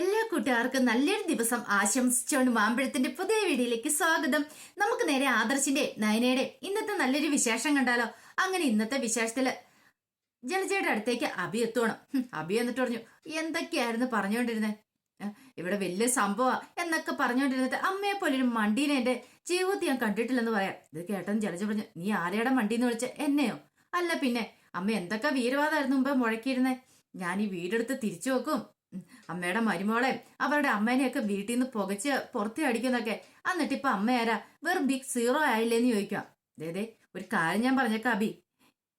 എല്ലാ കൂട്ടുകാർക്കും നല്ലൊരു ദിവസം ആശംസിച്ചുകൊണ്ട് മാമ്പഴത്തിന്റെ പുതിയ വീഡിയോയിലേക്ക് സ്വാഗതം. നമുക്ക് നേരെ ആദർശിന്റെ നയനയുടെ ഇന്നത്തെ നല്ലൊരു വിശേഷം കണ്ടാലോ. അങ്ങനെ ഇന്നത്തെ വിശേഷത്തില് ജലജയുടെ അടുത്തേക്ക് അഭി എത്തുവണം. അഭി എന്നിട്ട് പറഞ്ഞു, എന്തൊക്കെയായിരുന്നു പറഞ്ഞുകൊണ്ടിരുന്നത്? ഇവിടെ വലിയ സംഭവ എന്നൊക്കെ പറഞ്ഞുകൊണ്ടിരുന്നിട്ട് അമ്മയെ പോലൊരു മണ്ടീനെ എന്റെ ജീവിതത്തിൽ ഞാൻ കണ്ടിട്ടില്ലെന്ന് പറയാം. ഇത് കേട്ടെന്ന് ജലജ പറഞ്ഞു, നീ ആരെയുടെ മണ്ടീന്ന് വിളിച്ച എന്നെയോ? അല്ല പിന്നെ അമ്മ എന്തൊക്കെ വീരവാദമായിരുന്നു മുമ്പ് മുഴക്കിയിരുന്നേ. ഞാൻ ഈ വീടെടുത്ത് തിരിച്ചു വെക്കും, അമ്മയുടെ മരുമോളെ അവരുടെ അമ്മേനെയൊക്കെ വീട്ടിൽ നിന്ന് പുകച്ച് പുറത്തേ അടിക്കുന്നൊക്കെ. എന്നിട്ട് ഇപ്പൊ അമ്മയാരാ? വെറും ബിഗ് സീറോ ആയില്ലേന്ന് ചോദിക്കാം. അതെ, ഒരു കാര്യം ഞാൻ പറഞ്ഞേക്കാം അബി,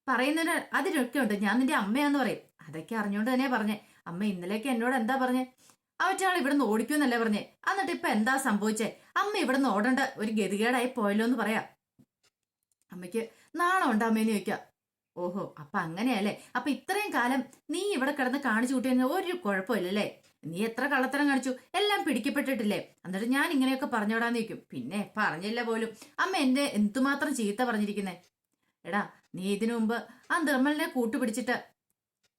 പറയുന്നതിന് അതിലൊക്കെ ഉണ്ട്. ഞാൻ നിന്റെ അമ്മയാന്ന് പറയും. അതൊക്കെ അറിഞ്ഞോണ്ട് തന്നെ പറഞ്ഞേ. അമ്മ ഇന്നലേക്ക് എന്നോട് എന്താ പറഞ്ഞേ? അവറ്റാൾ ഇവിടുന്ന് ഓടിക്കൂന്നല്ലേ പറഞ്ഞേ. എന്നിട്ട് ഇപ്പൊ എന്താ സംഭവിച്ചേ? അമ്മ ഇവിടുന്ന് ഓടേണ്ട ഒരു ഗതികേടായി പോയല്ലോ എന്ന് പറയാം. അമ്മയ്ക്ക് നാണം ഉണ്ടോ അമ്മേന്ന് ചോദിക്കാം. ഓഹോ, അപ്പൊ അങ്ങനെയല്ലേ. അപ്പൊ ഇത്രയും കാലം നീ ഇവിടെ കിടന്ന് കാണിച്ചു കൂട്ടിയ ഒരു കുഴപ്പമില്ലല്ലേ? നീ എത്ര കള്ളത്തരം കാണിച്ചു, എല്ലാം പിടിക്കപ്പെട്ടിട്ടില്ലേ? എന്നിട്ട് ഞാൻ ഇങ്ങനെയൊക്കെ പറഞ്ഞോടാന്ന് ചോദിക്കും. പിന്നെ പറഞ്ഞില്ല പോലും. അമ്മ എന്റെ എന്തുമാത്രം ചീത്ത പറഞ്ഞിരിക്കുന്നേ. എടാ, നീ ഇതിനു മുമ്പ് ആ നിർമ്മലിനെ കൂട്ടുപിടിച്ചിട്ട്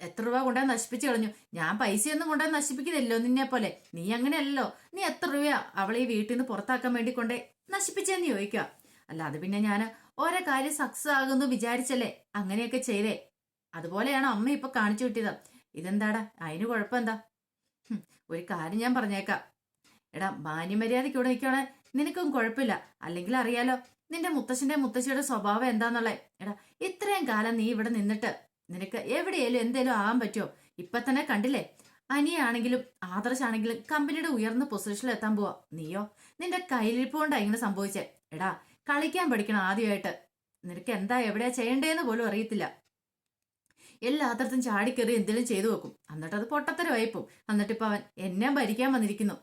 എത്ര രൂപ കൊണ്ടുപോയി നശിപ്പിച്ചു കളഞ്ഞു. ഞാൻ പൈസയൊന്നും കൊണ്ടുപോയി നശിപ്പിക്കുന്നില്ലോ നിന്നെ പോലെ. നീ അങ്ങനെയല്ലോ. നീ എത്ര രൂപയാ അവളെ ഈ വീട്ടിൽ നിന്ന് പുറത്താക്കാൻ വേണ്ടി കൊണ്ടേ നശിപ്പിച്ചെന്ന് ചോദിക്കുക. അല്ല, അത് പിന്നെ ഞാൻ ഓരോ കാര്യം സക്സസ് ആകുന്നു വിചാരിച്ചല്ലേ അങ്ങനെയൊക്കെ ചെയ്തേ. അതുപോലെയാണ് അമ്മ ഇപ്പൊ കാണിച്ചു കിട്ടിയത്. ഇതെന്താടാ, അതിന് കുഴപ്പമെന്താ? ഒരു കാര്യം ഞാൻ പറഞ്ഞേക്കാം. എടാ, മാന്യമര്യാദയ്ക്ക് ഇവിടെ നിൽക്കുകയാണെ നിനക്കും കുഴപ്പമില്ല. അല്ലെങ്കിൽ അറിയാലോ നിന്റെ മുത്തശ്ശന്റെ മുത്തശ്ശിയുടെ സ്വഭാവം എന്താന്നുള്ളേ. എടാ, ഇത്രയും കാലം നീ ഇവിടെ നിന്നിട്ട് നിനക്ക് എവിടെയാലും എന്തേലും ആകാൻ പറ്റുമോ? ഇപ്പൊ തന്നെ കണ്ടില്ലേ, അനിയാണെങ്കിലും ആദർശാണെങ്കിലും കമ്പനിയുടെ ഉയർന്ന പൊസിഷനിൽ എത്താൻ പോവാ. നീയോ നിന്റെ കയ്യിലിരിപ്പ് കൊണ്ടാ ഇങ്ങനെ സംഭവിച്ചേ. എടാ, കളിക്കാൻ പഠിക്കണം ആദ്യമായിട്ട്. നിനക്ക് എന്താ എവിടെയാ ചെയ്യണ്ടേന്ന് പോലും അറിയത്തില്ല. എല്ലാത്തരത്തും ചാടിക്കറി എന്തെങ്കിലും ചെയ്തു വെക്കും. എന്നിട്ട് അത് പൊട്ടത്തരമായിപ്പോവും. എന്നിട്ടിപ്പൊ അവൻ എന്നെ ഭരിക്കാൻ വന്നിരിക്കുന്നു.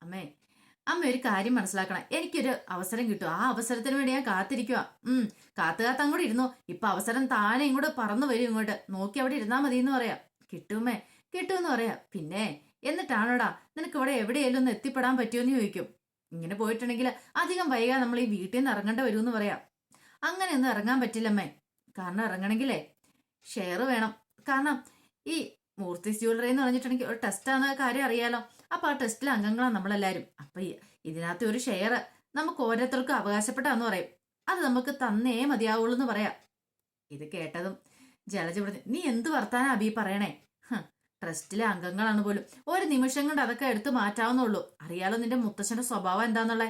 അമ്മേ, അമ്മ ഒരു കാര്യം മനസ്സിലാക്കണം. എനിക്കൊരു അവസരം കിട്ടും. ആ അവസരത്തിന് വേണ്ടി ഞാൻ കാത്തിരിക്കുക. കാത്തു അങ്ങോട്ട് ഇരുന്നോ. ഇപ്പൊ അവസരം താനെ ഇങ്ങോട്ട് പറന്നു വരും. ഇങ്ങോട്ട് നോക്കി അവിടെ ഇരുന്നാ മതി എന്ന് പറയാം. കിട്ടുമേ, കിട്ടുമെന്ന് പറയാം. പിന്നെ എന്നിട്ടാണോടാ നിനക്ക് ഇവിടെ എവിടെയെങ്കിലും ഒന്ന് എത്തിപ്പെടാൻ പറ്റുമെന്ന് ചോദിക്കും. ഇങ്ങനെ പോയിട്ടുണ്ടെങ്കിൽ അധികം വൈകാതെ നമ്മൾ ഈ വീട്ടിൽ നിന്ന് ഇറങ്ങേണ്ട വരുമെന്ന് പറയാം. അങ്ങനെയൊന്നും ഇറങ്ങാൻ പറ്റില്ലമ്മേ. കാരണം ഇറങ്ങണമെങ്കിലേ ഷെയർ വേണം. കാരണം ഈ മൂർത്തിസ് ജ്വല്ലറി എന്ന് പറഞ്ഞിട്ടുണ്ടെങ്കിൽ ഒരു ടെസ്റ്റാണ് കാര്യം അറിയാലോ. അപ്പൊ ആ ടെസ്റ്റിലെ അംഗങ്ങളാണ് നമ്മളെല്ലാരും. അപ്പൊ ഇതിനകത്ത് ഒരു ഷെയർ നമുക്ക് ഓരോരുത്തർക്കും അവകാശപ്പെട്ടാന്ന് പറയും. അത് നമുക്ക് തന്നേ മതിയാവുള്ളൂ എന്ന് പറയാം. ഇത് കേട്ടതും ജലജ പറഞ്ഞു, നീ എന്ത് വർത്താനാ അബി പറയണേ? ട്രസ്റ്റിലെ അംഗങ്ങളാണ് പോലും. ഒരു നിമിഷം കൊണ്ട് അതൊക്കെ എടുത്തു മാറ്റാവുന്നുള്ളൂ. അറിയാലോ നിന്റെ മുത്തശ്ശന്റെ സ്വഭാവം എന്താന്നുള്ളേ.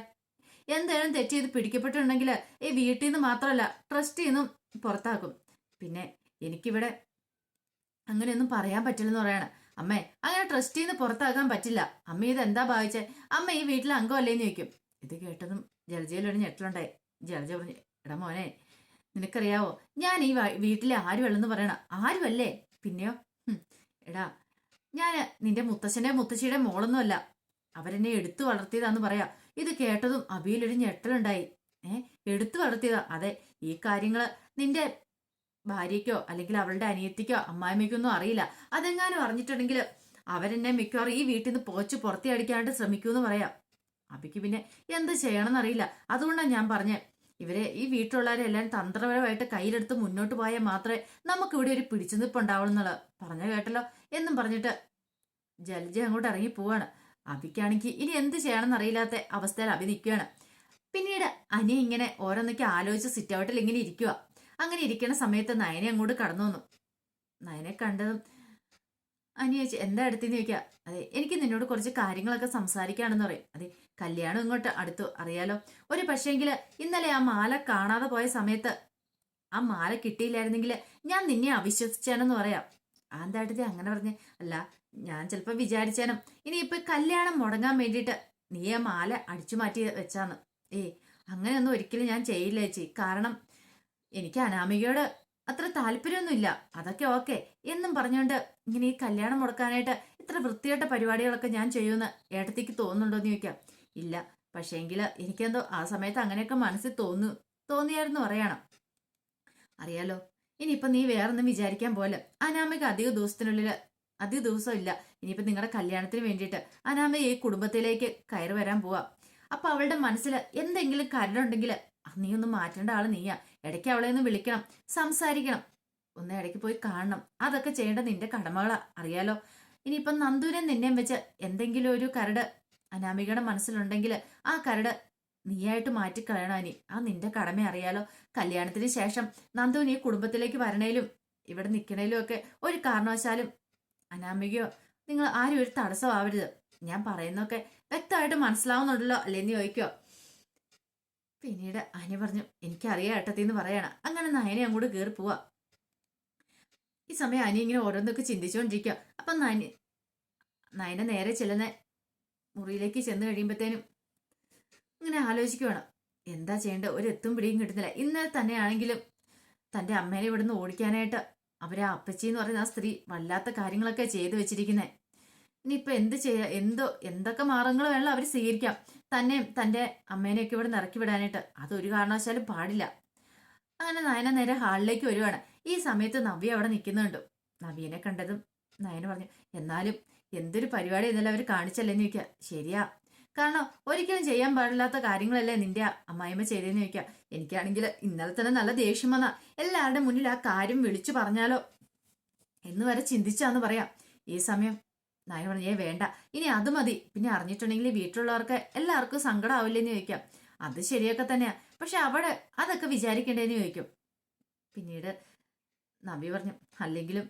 എന്തായാലും തെറ്റ് ചെയ്ത് പിടിക്കപ്പെട്ടിട്ടുണ്ടെങ്കിൽ ഈ വീട്ടിൽ നിന്ന് മാത്രമല്ല ട്രസ്റ്റിൽ നിന്നും പുറത്താക്കും. പിന്നെ എനിക്കിവിടെ അങ്ങനെയൊന്നും പറയാൻ പറ്റില്ലെന്ന് പറയാണ്. അമ്മേ, അങ്ങനെ ട്രസ്റ്റിൽ നിന്ന് പുറത്താക്കാൻ പറ്റില്ല. അമ്മ ഇത് എന്താ ഭാവിച്ചേ? അമ്മ ഈ വീട്ടിലെ അംഗമല്ലേന്ന് ചോദിക്കും. ഇത് കേട്ടതും ജലജയിലൊരു ഞെട്ടലുണ്ടായി. ജലജ പറഞ്ഞു, എടാ മോനെ, നിനക്കറിയാവോ ഞാൻ ഈ വീട്ടിലെ ആരുമല്ലെന്ന് പറയണ? ആരുമല്ലേ? പിന്നെയോ? എടാ, ഞാന് നിന്റെ മുത്തശ്ശന്റെ മുത്തശ്ശിയുടെ മോളൊന്നുമല്ല. അവരെന്നെ എടുത്തു വളർത്തിയതാന്ന് പറയാ. ഇത് കേട്ടതും അബിയിലൊരു ഞെട്ടലുണ്ടായി. എടുത്തു വളർത്തിയതാ? അതെ. ഈ കാര്യങ്ങള് നിന്റെ ഭാര്യയ്ക്കോ അല്ലെങ്കിൽ അവളുടെ അനിയത്തിക്കോ അമ്മായിമ്മയ്ക്കോ ഒന്നും അറിയില്ല. അതെങ്ങാനും അറിഞ്ഞിട്ടുണ്ടെങ്കിൽ അവരെന്നെ മിക്കവാറും ഈ വീട്ടിൽ നിന്ന് പോച്ച് പുറത്തി അടിക്കാനായിട്ട് ശ്രമിക്കൂന്ന് പറയാം. അബിക്ക് പിന്നെ എന്ത് ചെയ്യണമെന്ന് അറിയില്ല. അതുകൊണ്ടാണ് ഞാൻ പറഞ്ഞേ, ഇവരെ ഈ വീട്ടിലുള്ളവരെ എല്ലാം തന്ത്രപരമായിട്ട് കയ്യിലെടുത്ത് മുന്നോട്ട് പോയാൽ മാത്രമേ നമുക്ക് ഇവിടെ ഒരു പിടിച്ചു നിൽപ്പ് ഉണ്ടാവുള്ളൂ പറഞ്ഞ കേട്ടല്ലോ എന്നും പറഞ്ഞിട്ട് ജലജ അങ്ങോട്ട് ഇറങ്ങി പോവാണ്. അബിക്കാണെങ്കിൽ ഇനി എന്ത് ചെയ്യണമെന്ന് അറിയില്ലാത്ത അവസ്ഥയിൽ അബി നിൽക്കുകയാണ്. പിന്നീട് അനി ഇങ്ങനെ ഓരോന്നൊക്കെ ആലോചിച്ച് സിറ്റ് ഔട്ടിൽ ഇങ്ങനെ ഇരിക്കുക. അങ്ങനെ ഇരിക്കുന്ന സമയത്ത് നയനെ അങ്ങോട്ട് കടന്നു വന്നു. നയനെ കണ്ടതും അനി ചോദിച്ചു, എന്താ അടുത്തെന്ന് ചോദിക്കുക. അതെ, എനിക്ക് നിന്നോട് കുറച്ച് കാര്യങ്ങളൊക്കെ സംസാരിക്കുകയാണെന്ന് പറയും. അതെ, കല്യാണം ഇങ്ങോട്ട് അടുത്തു അറിയാലോ. ഒരു പക്ഷേങ്കില് ഇന്നലെ ആ മാല കാണാതെ പോയ സമയത്ത് ആ മാല കിട്ടിയില്ലായിരുന്നെങ്കിൽ ഞാൻ നിന്നെ അവിശ്വസിച്ചേനെന്ന് പറയാം. എന്താ അടുത്തേ അങ്ങനെ പറഞ്ഞേ? അല്ല, ഞാൻ ചിലപ്പോ വിചാരിച്ചേനും ഇനിയിപ്പൊ കല്യാണം മുടങ്ങാൻ വേണ്ടിയിട്ട് നീ ആ മാല അടിച്ചു മാറ്റി വെച്ചാന്ന്. അങ്ങനെയൊന്നും ഒരിക്കലും ഞാൻ ചെയ്യില്ല ചേച്ചി. കാരണം എനിക്ക് അനാമികയോട് അത്ര താല്പര്യമൊന്നുമില്ല. അതൊക്കെ ഓക്കെ എന്നും പറഞ്ഞുകൊണ്ട് ഇങ്ങനെ ഈ കല്യാണം മുടക്കാനായിട്ട് ഇത്ര വൃത്തികെട്ട പരിപാടികളൊക്കെ ഞാൻ ചെയ്യുമെന്ന് ഏട്ടത്തിക്ക് തോന്നുന്നുണ്ടോ എന്ന് ചോദിക്കാം. ഇല്ല, പക്ഷേങ്കില് എനിക്കെന്തോ ആ സമയത്ത് അങ്ങനെയൊക്കെ മനസ്സിൽ തോന്നിയായിരുന്നു പറയണം. അറിയാലോ, ഇനിയിപ്പൊ നീ വേറൊന്നും വിചാരിക്കാൻ പോലെ. അനാമിക അധിക ദിവസം ഇല്ല. ഇനിയിപ്പൊ നിങ്ങളുടെ കല്യാണത്തിന് വേണ്ടിയിട്ട് അനാമിക ഈ കുടുംബത്തിലേക്ക് കയറി വരാൻ പോവാ. അപ്പൊ അവളുടെ മനസ്സിൽ എന്തെങ്കിലും കരടുണ്ടെങ്കിൽ നീ ഒന്ന് മാറ്റേണ്ട ആള് നീയാ. ഇടയ്ക്ക് അവളെ ഒന്ന് വിളിക്കണം, സംസാരിക്കണം, ഒന്ന് ഇടയ്ക്ക് പോയി കാണണം. അതൊക്കെ ചെയ്യേണ്ട നിന്റെ കടമകളാ അറിയാലോ. ഇനിയിപ്പം നന്ദുവിനെ നിന്നെയും വെച്ച് എന്തെങ്കിലും ഒരു കരട് അനാമികയുടെ മനസ്സിലുണ്ടെങ്കിൽ ആ കരട് നീയായിട്ട് മാറ്റിക്കളയണം. അനി ആ നിന്റെ കടമ അറിയാലോ. കല്യാണത്തിന് ശേഷം നന്ദുവിന് ഈ കുടുംബത്തിലേക്ക് വരണേലും ഇവിടെ നിൽക്കണേലും ഒക്കെ ഒരു കാരണവശാലും അനാമികയോ നിങ്ങൾ ആരും ഒരു തടസ്സമാവരുത്. ഞാൻ പറയുന്നൊക്കെ വ്യക്തമായിട്ട് മനസ്സിലാവുന്നുണ്ടല്ലോ അല്ലേന്ന് ചോദിക്കോ. പിന്നീട് അനി പറഞ്ഞു എനിക്കറിയാം ഏട്ടത്തിന്ന് പറയണ. അങ്ങനെ നയനെ അങ്ങോട്ട് കയറി പോവാ. ഈ സമയം അനി ഇങ്ങനെ ഓരോന്നൊക്കെ ചിന്തിച്ചുകൊണ്ടിരിക്കുക. അപ്പം നയന നേരെ ചെല്ലുന്ന മുറിയിലേക്ക് ചെന്ന് കഴിയുമ്പോഴത്തേനും ഇങ്ങനെ ആലോചിക്കുവാണ് എന്താ ചെയ്യേണ്ടത്. ഒരു എത്തും പിടിയും കിട്ടുന്നില്ല. ഇന്നലെ തന്നെയാണെങ്കിലും തൻ്റെ അമ്മേനെ ഇവിടുന്ന് ഓടിക്കാനായിട്ട് അവരെ അപ്പച്ചി എന്ന് പറയുന്ന ആ സ്ത്രീ വല്ലാത്ത കാര്യങ്ങളൊക്കെ ചെയ്തു വെച്ചിരിക്കുന്നത്. ഇനിയിപ്പോൾ എന്ത് ചെയ്യാ, എന്തൊക്കെ മാർഗങ്ങൾ വേണമല്ലോ അവർ സ്വീകരിക്കാം തന്നെയും തൻ്റെ അമ്മേനെയൊക്കെ ഇവിടെ ഇറക്കി വിടാനായിട്ട്. അതൊരു കാരണവശാലും പാടില്ല. അങ്ങനെ നയന നേരെ ഹാളിലേക്ക് വരുവാണ്. ഈ സമയത്ത് നവ്യ അവിടെ നിൽക്കുന്നുണ്ട്. നവ്യനെ കണ്ടതും നയന പറഞ്ഞു എന്നാലും എന്തൊരു പരിപാടി എന്നല്ല അവർ കാണിച്ചല്ലേന്ന് ചോദിക്കുക. ശരിയാ, കാരണം ഒരിക്കലും ചെയ്യാൻ പാടില്ലാത്ത കാര്യങ്ങളല്ലേ നിന്റെ അമ്മായിമ്മ ചെയ്തതെന്ന് ചോദിക്കുക. എനിക്കാണെങ്കിൽ ഇന്നലെ തന്നെ നല്ല ദേഷ്യം വന്നാ എല്ലാവരുടെ മുന്നിൽ ആ കാര്യം വിളിച്ചു പറഞ്ഞാലോ എന്ന് വരെ ചിന്തിച്ചാന്ന് പറയാം. ഈ സമയം നായ പറഞ്ഞേ വേണ്ട, ഇനി അത് മതി. പിന്നെ അറിഞ്ഞിട്ടുണ്ടെങ്കിൽ വീട്ടിലുള്ളവർക്ക് എല്ലാവർക്കും സങ്കടം ആവില്ലെന്ന് ചോദിക്കാം. അത് ശരിയൊക്കെ തന്നെയാ, പക്ഷെ അവിടെ അതൊക്കെ വിചാരിക്കണ്ടേന്ന് ചോദിക്കും. പിന്നീട് നബി പറഞ്ഞു അല്ലെങ്കിലും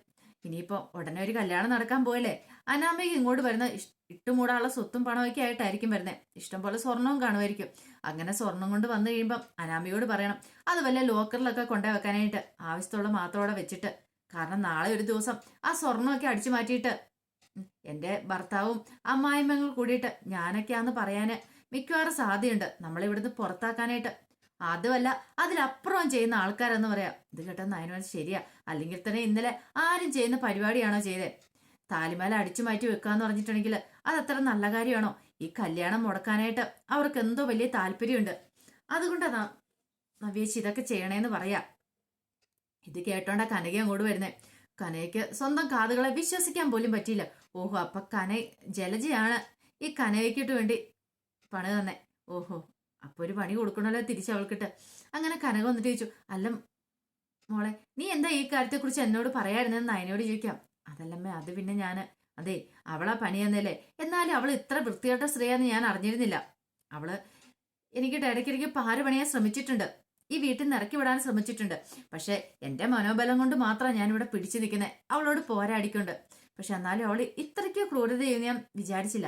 ഇനിയിപ്പോ ഉടനെ ഒരു കല്യാണം നടക്കാൻ പോയല്ലേ, അനാമിക ഇങ്ങോട്ട് വരുന്ന ഇട്ടുമൂടാനുള്ള സ്വത്തും പണമൊക്കെ ആയിട്ടായിരിക്കും വരുന്നത്. ഇഷ്ടംപോലെ സ്വർണവും കാണുമായിരിക്കും. അങ്ങനെ സ്വർണം കൊണ്ട് വന്നു കഴിയുമ്പം അനാമികയോട് പറയണം അത് വല്ല ലോക്കറിലൊക്കെ കൊണ്ടുപോയി വെക്കാനായിട്ട്, ആവശ്യത്തോടെ മാത്രമോടെ വെച്ചിട്ട്. കാരണം നാളെ ഒരു ദിവസം ആ സ്വർണമൊക്കെ അടിച്ചു മാറ്റിയിട്ട് എൻ്റെ ഭർത്താവും അമ്മായിമ്മങ്ങൾ കൂടിയിട്ട് ഞാനൊക്കെയാന്ന് പറയാന് മിക്കവാറും സാധ്യതയുണ്ട് നമ്മളിവിടുന്ന് പുറത്താക്കാനായിട്ട്. അതുമല്ല അതിലപ്പുറം ചെയ്യുന്ന ആൾക്കാരെന്ന് പറയാം. ഇത് കേട്ടെന്ന് അതിനോട് ശരിയാ, അല്ലെങ്കിൽ തന്നെ ഇന്നലെ ആരും ചെയ്യുന്ന പരിപാടിയാണോ ചെയ്തേ? താലിമാല അടിച്ചു മാറ്റി വെക്കാന്ന് പറഞ്ഞിട്ടുണ്ടെങ്കിൽ അതത്ര നല്ല കാര്യമാണോ? ഈ കല്യാണം മുടക്കാനായിട്ട് അവർക്ക് എന്തോ വലിയ താല്പര്യമുണ്ട്. അതുകൊണ്ടാ നവ്യേച്ചി ഇതൊക്കെ ചെയ്യണേന്ന് പറയാ. ഇത് കേട്ടോണ്ടാ കനക അങ്ങോട്ട് വരുന്നേ. കനയ്ക്ക് സ്വന്തം കാതുകളെ വിശ്വസിക്കാൻ പോലും പറ്റിയില്ല. ഓഹോ, അപ്പൊ ജലജയാണ് ഈ കനയ്ക്കിട്ട് വേണ്ടി പണി തന്നെ. ഓഹോ, അപ്പൊ ഒരു പണി കൊടുക്കണല്ലോ തിരിച്ചവൾക്കിട്ട്. അങ്ങനെ കനക വന്നിട്ട് ചോദിച്ചു അല്ല മോളെ നീ എന്താ ഈ കാര്യത്തെക്കുറിച്ച് എന്നോട് പറയായിരുന്നെന്ന് അതിനോട് ചോദിക്കാം. അതല്ലമ്മേ, അത് പിന്നെ അതെ അവളാ പണി തന്നല്ലേ, എന്നാലും അവൾ ഇത്ര വൃത്തികെട്ട സ്ത്രീയാന്ന് ഞാൻ അറിഞ്ഞിരുന്നില്ല. അവള് എനിക്കിട്ട് ഇടയ്ക്കിടയ്ക്ക് പാര് പണിയാൻ ശ്രമിച്ചിട്ടുണ്ട്, ഈ വീട്ടിൽ നിന്ന് ഇറക്കി വിടാൻ ശ്രമിച്ചിട്ടുണ്ട്. പക്ഷെ എന്റെ മനോബലം കൊണ്ട് മാത്രമാണ് ഞാനിവിടെ പിടിച്ചു നിൽക്കുന്നത്, അവളോട് പോരാടിക്കൊണ്ട്. പക്ഷെ എന്നാലും അവൾ ഇത്രയ്ക്ക് ക്രൂരത ചെയ്യുന്ന ഞാൻ വിചാരിച്ചില്ല.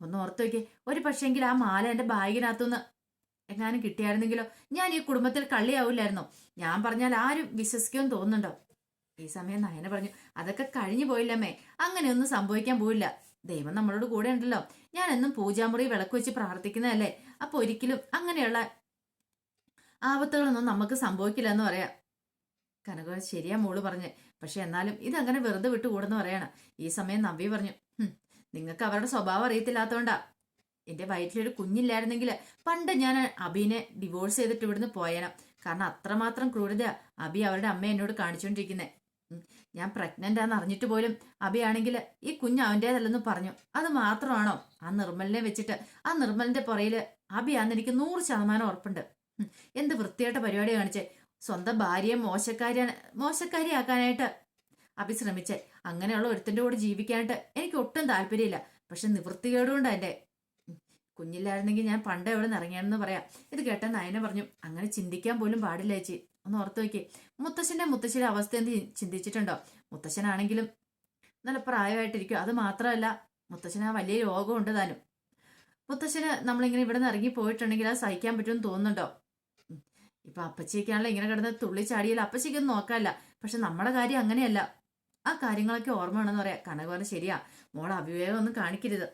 ഒന്ന് ഓർത്തു നോക്കി, ഒരു പക്ഷെങ്കിൽ ആ മാല എന്റെ ബാഗിനകത്തുനിന്ന് എങ്ങാനും കിട്ടിയായിരുന്നെങ്കിലോ ഞാൻ ഈ കുടുംബത്തിൽ കള്ളിയാവില്ലായിരുന്നോ? ഞാൻ പറഞ്ഞാൽ ആരും വിശ്വസിക്കുമെന്ന് തോന്നുന്നുണ്ടോ? ഈ സമയം നയന പറഞ്ഞു അതൊക്കെ കഴിഞ്ഞു പോയില്ലമ്മേ, അങ്ങനെയൊന്നും സംഭവിക്കാൻ പോയില്ല. ദൈവം നമ്മളോട് കൂടെ ഉണ്ടല്ലോ. ഞാൻ എന്നും പൂജാമുറി വിളക്ക് വെച്ച് പ്രാർത്ഥിക്കുന്നതല്ലേ, അപ്പൊ ഒരിക്കലും അങ്ങനെയുള്ള ആപത്തുകളൊന്നും നമുക്ക് സംഭവിക്കില്ല എന്ന് പറയാം. കനക ശരിയാ മോള് പറഞ്ഞ്, പക്ഷെ എന്നാലും ഇതങ്ങനെ വെറുതെ വിട്ടുകൂടെന്ന് പറയണം. ഈ സമയം നവ്യ പറഞ്ഞു നിങ്ങൾക്ക് അവരുടെ സ്വഭാവം അറിയത്തില്ലാത്തോണ്ടാ. എന്റെ വയറ്റിലൊരു കുഞ്ഞില്ലായിരുന്നെങ്കിൽ പണ്ട് ഞാൻ അബിനെ ഡിവോഴ്സ് ചെയ്തിട്ട് ഇവിടുന്ന് പോയേനം. കാരണം അത്രമാത്രം ക്രൂരത അബി അവരുടെ അമ്മ എന്നോട് കാണിച്ചുകൊണ്ടിരിക്കുന്നേ. ഞാൻ പ്രഗ്നന്റ് ആണെന്ന് അറിഞ്ഞിട്ട് പോലും അബി ആണെങ്കിൽ ഈ കുഞ്ഞ് അവൻ്റേതല്ലെന്ന് പറഞ്ഞു. അത് മാത്രമാണോ? ആ നിർമ്മലിനെ വെച്ചിട്ട് ആ നിർമ്മലിന്റെ പുറയില് അബി ആണെന്ന് എനിക്ക് 100% ഉറപ്പുണ്ട്. എന്ത് വൃത്തിയായിട്ട പരിപാടി കാണിച്ചേ. സ്വന്തം ഭാര്യയെ മോശക്കാരിയാക്കാനായിട്ട് അബി ശ്രമിച്ചേ. അങ്ങനെയുള്ള ഒരുത്തൻ്റെ കൂടെ ജീവിക്കാനായിട്ട് എനിക്ക് ഒട്ടും താല്പര്യമില്ല. പക്ഷെ നിവൃത്തികേടുകൊണ്ട് എൻ്റെ കുഞ്ഞില്ലായിരുന്നെങ്കിൽ ഞാൻ പണ്ടേ എവിടെ നിന്ന് ഇറങ്ങിയാണെന്ന് പറയാം. ഇത് കേട്ട നയന പറഞ്ഞു അങ്ങനെ ചിന്തിക്കാൻ പോലും പാടില്ല ചേച്ചി. ഒന്ന് ഓർത്ത് നോക്കി, മുത്തശ്ശിയുടെ അവസ്ഥ എന്ത് ചിന്തിച്ചിട്ടുണ്ടോ? മുത്തശ്ശനാണെങ്കിലും നല്ല പ്രായമായിട്ടിരിക്കും. അത് മാത്രമല്ല മുത്തശ്ശന് ആ വലിയ രോഗമുണ്ട് താനും. മുത്തശ്ശന് നമ്മളിങ്ങനെ ഇവിടെ നിന്ന് ഇറങ്ങി പോയിട്ടുണ്ടെങ്കിൽ അത് സഹിക്കാൻ പറ്റുമെന്ന് തോന്നുന്നുണ്ടോ? ഇപ്പൊ അപ്പച്ചിക്കാണല്ലോ ഇങ്ങനെ കിടന്ന് തുള്ളിച്ചാടിയാൽ അപ്പച്ചിക്കൊന്നും നോക്കാല്ല. പക്ഷെ നമ്മുടെ കാര്യം അങ്ങനെയല്ല. ആ കാര്യങ്ങളൊക്കെ ഓർമ്മ വേണമെന്ന് പറയാം. കനക പറഞ്ഞ ശരിയാ മോൾ, അവിവേകം ഒന്നും കാണിക്കരുത്.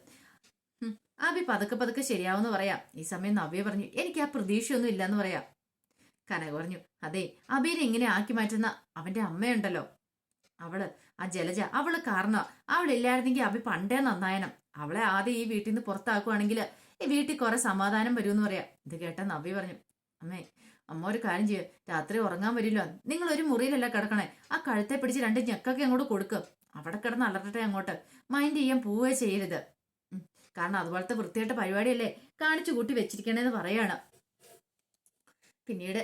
അബി പതുക്കെ ശരിയാവെന്ന് പറയാം. ഈ സമയം നവ്യ പറഞ്ഞു എനിക്ക് ആ പ്രതീക്ഷയൊന്നും ഇല്ലെന്ന് പറയാം. കനക പറഞ്ഞു അതെ, അബീനെ ഇങ്ങനെ ആക്കി മാറ്റുന്ന അവന്റെ അമ്മയുണ്ടല്ലോ, ആ ജലജ, അവള് കാരണം. അവളില്ലായിരുന്നെങ്കിൽ അബി പണ്ടേ നന്നായനം. അവളെ ആദ്യം ഈ വീട്ടിൽ നിന്ന് പുറത്താക്കുവാണെങ്കിൽ ഈ വീട്ടിൽ കുറെ സമാധാനം വരുമെന്ന് പറയാം. ഇത് കേട്ട നവ്യ പറഞ്ഞു അമ്മ ഒരു കാര്യം ചെയ്യും, രാത്രി ഉറങ്ങാൻ വരില്ലോ, നിങ്ങൾ ഒരു മുറിയിലല്ല കിടക്കണേ, ആ കഴുത്തെ പിടിച്ച് 2 ഞെക്കൊക്കെ അങ്ങോട്ട് കൊടുക്കുക. അവിടെ കിടന്ന് അലർട്ടെ, അങ്ങോട്ട് മൈൻഡ് ചെയ്യാൻ പോവേ ചെയ്യരുത്. കാരണം അതുപോലത്തെ വൃത്തിയായിട്ട് പരിപാടിയല്ലേ കാണിച്ചു കൂട്ടി വെച്ചിരിക്കണേന്ന് പറയാണ്. പിന്നീട്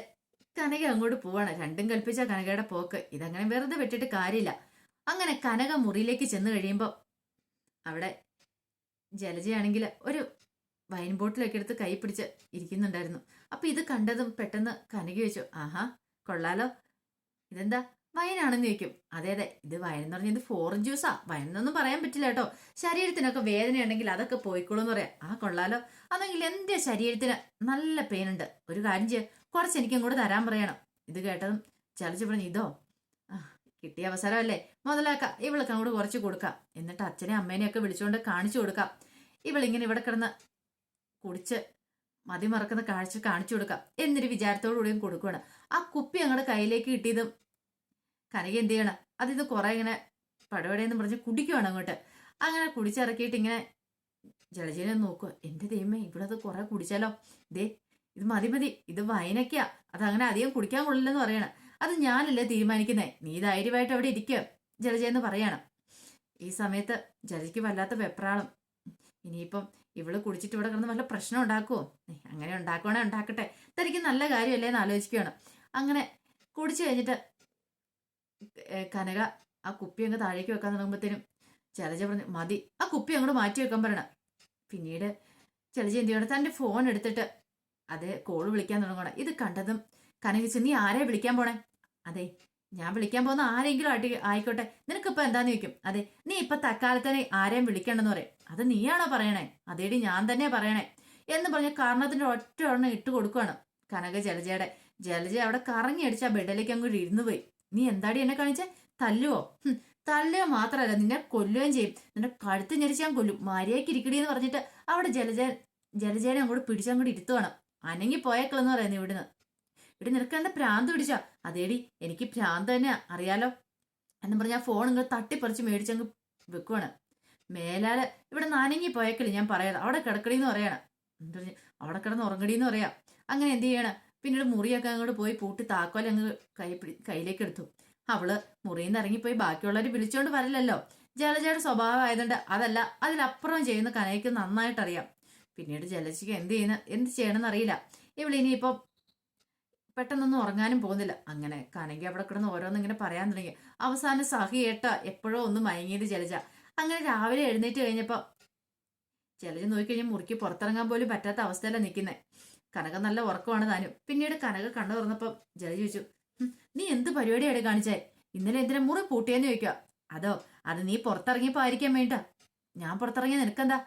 കനക അങ്ങോട്ട് പോവാണ്. രണ്ടും കൽപ്പിച്ച കനകയുടെ പോക്ക്. ഇതങ്ങനെ വെറുതെ വെട്ടിട്ട് കാര്യമില്ല. അങ്ങനെ കനക മുറിയിലേക്ക് ചെന്ന് കഴിയുമ്പോൾ അവിടെ ജലജയാണെങ്കിൽ ഒരു വൈൻ ബോട്ടിലൊക്കെ എടുത്ത് കൈ പിടിച്ച് ഇരിക്കുന്നുണ്ടായിരുന്നു. അപ്പൊ ഇത് കണ്ടതും പെട്ടെന്ന് കനക ചോദിച്ചു, ആഹാ കൊള്ളാലോ, ഇതെന്താ വയനാണെന്ന് ചോദിക്കും. അതെ അതെ, ഇത് വയൻ എന്ന് പറഞ്ഞാൽ ഇത് ഫോറിൻ ജ്യൂസാ, വയൻ എന്നൊന്നും പറയാൻ പറ്റില്ല കേട്ടോ. ശരീരത്തിനൊക്കെ വേദന ഉണ്ടെങ്കിൽ അതൊക്കെ പോയിക്കോളൂ എന്ന് പറയാം. ആ കൊള്ളാലോ, അതെങ്കിൽ എന്റെ ശരീരത്തിന് നല്ല പെയിൻ ഉണ്ട്, ഒരു കാര്യം ചെയ്യ, കുറച്ച് എനിക്കും കൂടെ തരാൻ പറയണം. ഇത് കേട്ടതും ചലിച്ചു പറഞ്ഞു, ഇതോ ആ കിട്ടിയ അവസരമല്ലേ, മുതലാക്കാം, ഇവൾക്ക് അങ്ങോട്ട് കുറച്ച് കൊടുക്കാം, എന്നിട്ട് അച്ഛനെ അമ്മേനെയൊക്കെ വിളിച്ചുകൊണ്ട് കാണിച്ചു കൊടുക്കാം. ഇവളിങ്ങനെ ഇവിടെ കിടന്ന് കുടിച്ച് മതിമറക്കുന്ന കാഴ്ച കാണിച്ചു കൊടുക്കാം എന്നൊരു വിചാരത്തോടു കൂടിയും കൊടുക്കുകയാണ്. ആ കുപ്പി അങ്ങോട്ട് കയ്യിലേക്ക് കിട്ടിയതും കനക എന്ത് ചെയ്യണം, അതിത് കുറെ ഇങ്ങനെ പടപടയെന്ന് പറഞ്ഞ് കുടിക്കുവാണ് അങ്ങോട്ട്. അങ്ങനെ കുടിച്ചിറക്കിയിട്ട് ഇങ്ങനെ ജലജനെ നോക്കുക, എന്റെ ദൈവമേ ഇവിടെ അത് കുറെ കുടിച്ചാലോ, ദേ ഇത് മതി മതി, ഇത് വൈനൊക്കെയാ, അതങ്ങനെ അധികം കുടിക്കാൻ കൊള്ളില്ലെന്ന് പറയണം. അത് ഞാനല്ലേ തീരുമാനിക്കുന്നേ, നീ ധൈര്യമായിട്ട് അവിടെ ഇരിക്കുക ജലജയെന്ന് പറയണം. ഈ സമയത്ത് ജലജയ്ക്ക് വല്ലാത്ത വെപ്രാളം, ഇനിയിപ്പം ഇവള് കുടിച്ചിട്ട് ഇവിടെ കിടന്ന് വല്ല പ്രശ്നം ഉണ്ടാക്കുവോ, അങ്ങനെ ഉണ്ടാക്കുവാണെ ഉണ്ടാക്കട്ടെ, തനിക്ക് നല്ല കാര്യമല്ലേ എന്ന് ആലോചിക്കുകയാണ്. അങ്ങനെ കുടിച്ചു കഴിഞ്ഞിട്ട് കനക ആ കുപ്പി അങ്ങ് താഴേക്ക് വെക്കാൻ തുടങ്ങുമ്പോഴത്തേനും ജലജ പറഞ്ഞു, മതി, ആ കുപ്പി അങ്ങോട്ട് മാറ്റി വെക്കാൻ പറയണം. പിന്നീട് ജലജ എന്ത് ചെയ്യണം, തന്റെ ഫോൺ എടുത്തിട്ട് അത് കോള് വിളിക്കാൻ തുടങ്ങണം. ഇത് കണ്ടതും കനക ചോദിച്ചു, നീ ആരെയാ വിളിക്കാൻ പോണേ? അതെ, ഞാൻ വിളിക്കാൻ പോകുന്ന ആരെങ്കിലും ആയിക്കോട്ടെ, നിനക്കിപ്പോ എന്താന്ന് ചോദിക്കും. അതെ, നീ ഇപ്പൊ തക്കാലത്തന്നെ ആരെയും വിളിക്കണ്ടെന്ന് പറയും. അത് നീയാണോ പറയണേ? അതേടി ഞാൻ തന്നെയാ പറയണേ എന്ന് പറഞ്ഞ കാരണത്തിന്റെ ഒറ്റ എണ്ണം ഇട്ട് കൊടുക്കുകയാണ് കനക ജലജയുടെ. ജലജ അവിടെ കറങ്ങി അടിച്ച് ആ ബെഡിലേക്ക് അങ്ങോട്ട് ഇരുന്നു പോയി. നീ എന്താടി എന്നെ കാണിച്ചേ, തല്ലുവോ? തല്ലുക മാത്രമല്ല, നിന്നെ കൊല്ലുകയും ചെയ്യും, നിന്നെ കഴുത്ത് ഞെരിച്ച് ഞാൻ കൊല്ലും, മര്യാദയ്ക്ക് ഇരിക്കടി എന്ന് പറഞ്ഞിട്ട് അവിടെ ജലജേനെ അങ്ങോട്ട് പിടിച്ചങ്ങോട്ട് ഇരുത്തുവാണ്. അനങ്ങി പോയേക്കളെന്ന് പറയുന്നത് ഇവിടുന്ന്. ഇവിടെ നിനക്ക് എന്താ ഭ്രാന്ത് പിടിച്ചാ? അതേടി എനിക്ക് ഭ്രാന്ത് തന്നെ അറിയാലോ എന്ന് പറഞ്ഞ ആ ഫോൺ ഇങ്ങ് തട്ടിപ്പറിച്ച് മേടിച്ചങ്ങ് വെക്കുവാണ്. മേലാല് ഇവിടെ നനങ്ങി പോയേക്കല് ഞാൻ പറയാം, അവിടെ കിടക്കടിന്ന് പറയണം. എന്താ പറഞ്ഞ അവിടെ കിടന്ന് ഉറങ്ങടിന്ന് പറയാം. അങ്ങനെ എന്ത് ചെയ്യണം, പിന്നീട് മുറിയൊക്കെ അങ്ങോട്ട് പോയി പൂട്ടി താക്കോൽ അങ്ങ് കയ്യിലേക്ക് എടുത്തു. അവള് മുറിയിൽ നിന്ന് ഇറങ്ങിപ്പോയി ബാക്കിയുള്ളവർ വിളിച്ചോണ്ട് വരില്ലല്ലോ. ജലജയുടെ സ്വഭാവം ആയതുകൊണ്ട് അതല്ല, അതിലപ്പുറം ചെയ്യുന്ന കനയ്ക്ക് നന്നായിട്ടറിയാം. പിന്നീട് ജലജയ്ക്ക് എന്ത് ചെയ്യണമെന്ന് അറിയില്ല. ഇവളിനിയിപ്പം പെട്ടെന്നൊന്നും ഉറങ്ങാനും പോകുന്നില്ല. അങ്ങനെ കനകി അവിടെ കിടന്ന് ഓരോന്നിങ്ങനെ പറയാൻ തുടങ്ങി. അവസാനം സഹിയേട്ട എപ്പോഴോ ഒന്ന് മയങ്ങിയത് ജലജ. അങ്ങനെ രാവിലെ എഴുന്നേറ്റ് കഴിഞ്ഞപ്പോ ജലജ നോക്കിക്കഴിഞ്ഞാൽ മുറിക്ക് പുറത്തിറങ്ങാൻ പോലും പറ്റാത്ത അവസ്ഥയിലാണ് നിൽക്കുന്നത്. കനക നല്ല ഉറക്കമാണ് താനും. പിന്നീട് കനക കണ്ണു തുറന്നപ്പം ജലജ ചോദിച്ചു, നീ എന്ത് പരിപാടിയാണ് കാണിച്ചേ? ഇന്നലെ എന്തിനാ മുറി പൂട്ടിയെന്ന് ചോദിക്കുക. അത് നീ പുറത്തിറങ്ങിയപ്പോ ആയിരിക്കാൻ വേണ്ട. ഞാൻ പുറത്തിറങ്ങിയ നിനക്കെന്താ?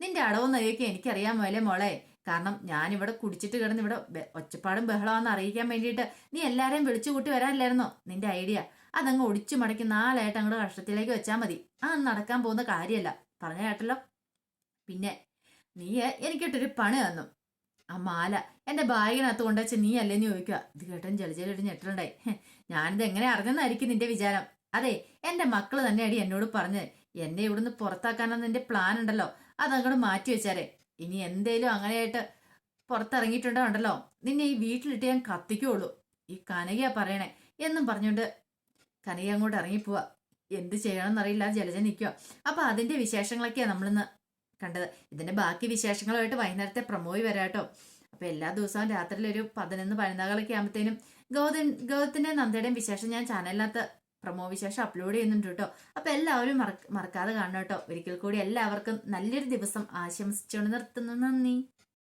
നിന്റെ അടവെന്ന് അറിയിക്കാൻ എനിക്കറിയാൻ മേലെ മോളെ. കാരണം ഞാനിവിടെ കുടിച്ചിട്ട് കിടന്ന് ഇവിടെ ഒച്ചപ്പാടും ബഹളമാണെന്ന് അറിയിക്കാൻ വേണ്ടിയിട്ട് നീ എല്ലാരെയും വിളിച്ചു കൂട്ടി വരാനില്ലായിരുന്നോ നിന്റെ ഐഡിയ? അതങ്ങ് ഒടിച്ചു മടക്കി 4 ആയിട്ട് അങ്ങോട്ട് കഷ്ടത്തിലേക്ക് വെച്ചാൽ മതി. നടക്കാൻ പോകുന്ന കാര്യമല്ല, പറഞ്ഞ കേട്ടല്ലോ. പിന്നെ നീ എനിക്കിട്ടൊരു പണി തന്നു, ആ മാല എന്റെ ബാഗിനകത്ത് കൊണ്ടുവച്ച് നീ അല്ലേന്ന് ചോദിക്കുക. ഇത് കേട്ടൻ ജലജലൊരു ഞെട്ടലുണ്ടായി. ഞാനിത് എങ്ങനെ അറിഞ്ഞെന്നായിരിക്കും നിന്റെ വിചാരം? അതെ, എന്റെ മക്കള് തന്നെയാടി എന്നോട് പറഞ്ഞത്, എന്നെ ഇവിടുന്ന് പുറത്താക്കാനെന്ന് നിന്റെ പ്ലാൻ ഉണ്ടല്ലോ, അതങ്ങോട്ട് മാറ്റി വെച്ചാരെ. ഇനി എന്തേലും അങ്ങനെയായിട്ട് പുറത്തിറങ്ങിയിട്ടുണ്ടോ നിന്നെ ഈ വീട്ടിലിട്ട് ഞാൻ കത്തിക്കുള്ളൂ, ഈ കനകയാ പറയണേ എന്നും പറഞ്ഞുകൊണ്ട് കനക അങ്ങോട്ട് ഇറങ്ങിപ്പോവാ. എന്ത് ചെയ്യണമെന്നറിയില്ല ജലജ നിൽക്കുക. അപ്പൊ അതിന്റെ വിശേഷങ്ങളൊക്കെയാണ് നമ്മളിന്ന് കണ്ടത്. ഇതിന്റെ ബാക്കി വിശേഷങ്ങളുമായിട്ട് വൈകുന്നേരത്തെ പ്രമോയി വരാട്ടോ. അപ്പൊ എല്ലാ ദിവസവും രാത്രിയിൽ ഒരു 11-14 ആകുമ്പോഴത്തേനും ഗൗതത്തിന്റെ നന്ദയുടെയും വിശേഷം ഞാൻ ചാനലിനകത്ത് പ്രമോ വിശേഷം അപ്ലോഡ് ചെയ്യുന്നുണ്ട് കേട്ടോ. അപ്പൊ എല്ലാവരും മറക്കാതെ കാണണം കേട്ടോ. ഒരിക്കൽ കൂടി എല്ലാവർക്കും നല്ലൊരു ദിവസം ആശംസിച്ചുകൊണ്ട് നിർത്തുന്നു. നന്ദി.